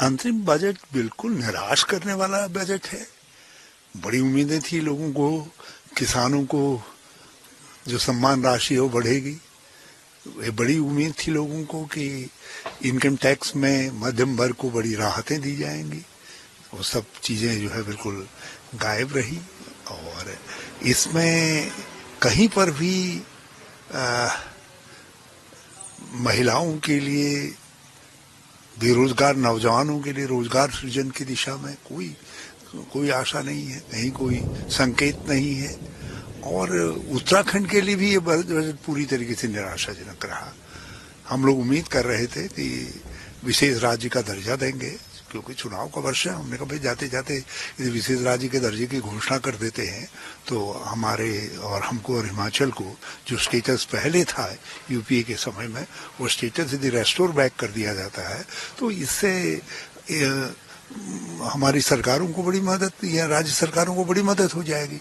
अंतरिम बजट बिल्कुल निराश करने वाला बजट है। बड़ी उम्मीदें थी लोगों को, किसानों को जो सम्मान राशि है वो बढ़ेगी। ये बड़ी उम्मीद थी लोगों को कि इनकम टैक्स में मध्यम वर्ग को बड़ी राहतें दी जाएंगी। वो सब चीजें जो है बिल्कुल गायब रही। और इसमें कहीं पर भी महिलाओं के लिए, बेरोजगार नौजवानों के लिए रोजगार सृजन की दिशा में कोई आशा नहीं है, कहीं कोई संकेत नहीं है। और उत्तराखंड के लिए भी ये बजट पूरी तरीके से निराशाजनक रहा। हम लोग उम्मीद कर रहे थे कि विशेष राज्य का दर्जा देंगे, क्योंकि चुनाव का वर्ष है। हमने कहा भाई जाते जाते यदि विशेष राज्य के दर्जे की घोषणा कर देते हैं तो हमारे और हमको और हिमाचल को जो स्टेटस पहले था यूपीए के समय में, वो स्टेटस यदि रेस्टोर बैक कर दिया जाता है तो इससे हमारी सरकारों को बड़ी मदद या राज्य सरकारों को बड़ी मदद हो जाएगी।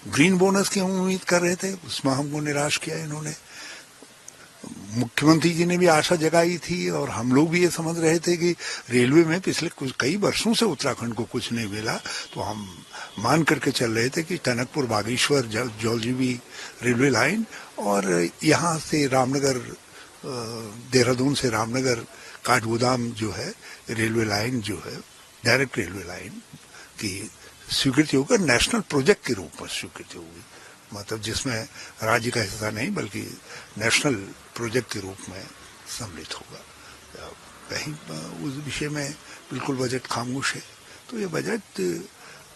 ग्रीन बोनस की हम उम्मीद कर रहे थे, उसमें हमको निराश किया इन्होंने। मुख्यमंत्री जी ने भी आशा जगाई थी और हम लोग भी ये समझ रहे थे कि रेलवे में पिछले कई वर्षों से उत्तराखंड को कुछ नहीं मिला, तो हम मान करके चल रहे थे कि टनकपुर बागेश्वर जौलजीबी रेलवे लाइन और यहाँ से रामनगर, देहरादून से रामनगर काठगोदाम जो है रेलवे लाइन जो है डायरेक्ट रेलवे लाइन की स्वीकृति होकर नेशनल प्रोजेक्ट के रूप में स्वीकृति होगी। मतलब जिसमें राज्य का हिस्सा नहीं बल्कि नेशनल प्रोजेक्ट के रूप में सम्मिलित होगा। कहीं उस विषय में बिल्कुल बजट खामोश है। तो ये बजट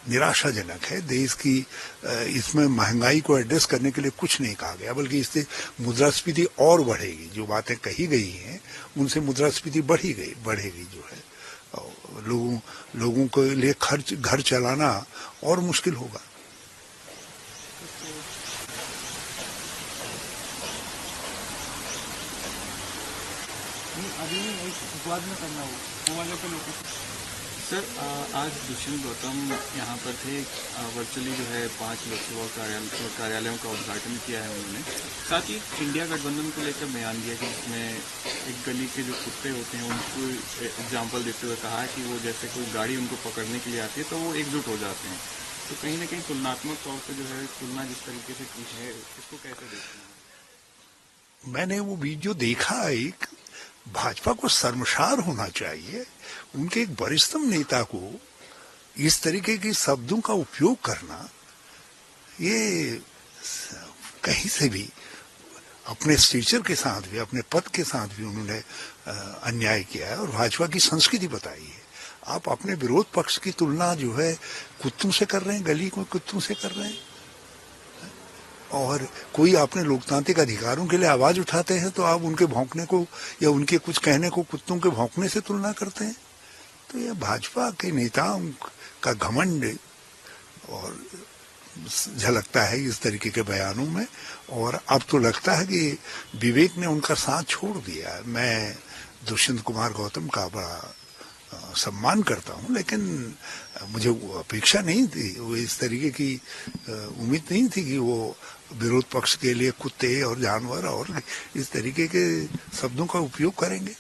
निराशाजनक है। देश की इसमें महंगाई को एड्रेस करने के लिए कुछ नहीं कहा गया, बल्कि इससे मुद्रास्फीति और बढ़ेगी। जो बातें कही गई हैं उनसे मुद्रास्फीति बढ़ेगी जो है। लोगों के लिए घर चलाना और मुश्किल होगा। सर, आज दुष्यंत गौतम यहाँ पर थे। वर्चुअली जो है 5 लोकसभा कार्यालयों का उद्घाटन किया है उन्होंने। साथ ही इंडिया गठबंधन को लेकर बयान दिया कि जिसमें एक गली के जो कुत्ते होते हैं उनको एग्जाम्पल देते हुए कहा है कि वो जैसे कोई गाड़ी उनको पकड़ने के लिए आती है तो वो एकजुट हो जाते हैं। तो कहीं ना कहीं तुलनात्मक तौर पर जो है तुलना जिस तरीके से की है, इसको कैसे देखते हैं? मैंने वो वीडियो देखा। एक भाजपा को शर्मसार होना चाहिए। उनके एक वरिष्ठतम नेता को इस तरीके के शब्दों का उपयोग करना, ये कहीं से भी अपने स्टेचर के साथ भी, अपने पद के साथ भी उन्होंने अन्याय किया है और भाजपा की संस्कृति बताई है। आप अपने विरोध पक्ष की तुलना जो है कुत्तों से कर रहे हैं, गली को कुत्तों से कर रहे हैं। और कोई अपने लोकतांत्रिक अधिकारों के लिए आवाज उठाते हैं तो आप उनके भौंकने को या उनके कुछ कहने को कुत्तों के भौंकने से तुलना करते हैं। तो यह भाजपा के नेताओं का घमंड और झलकता है इस तरीके के बयानों में। और अब तो लगता है कि विवेक ने उनका साथ छोड़ दिया। मैं दुष्यंत कुमार गौतम का बड़ा सम्मान करता हूं, लेकिन मुझे वो अपेक्षा नहीं थी, वो इस तरीके की उम्मीद नहीं थी कि वो विरोध पक्ष के लिए कुत्ते और जानवर और इस तरीके के शब्दों का उपयोग करेंगे।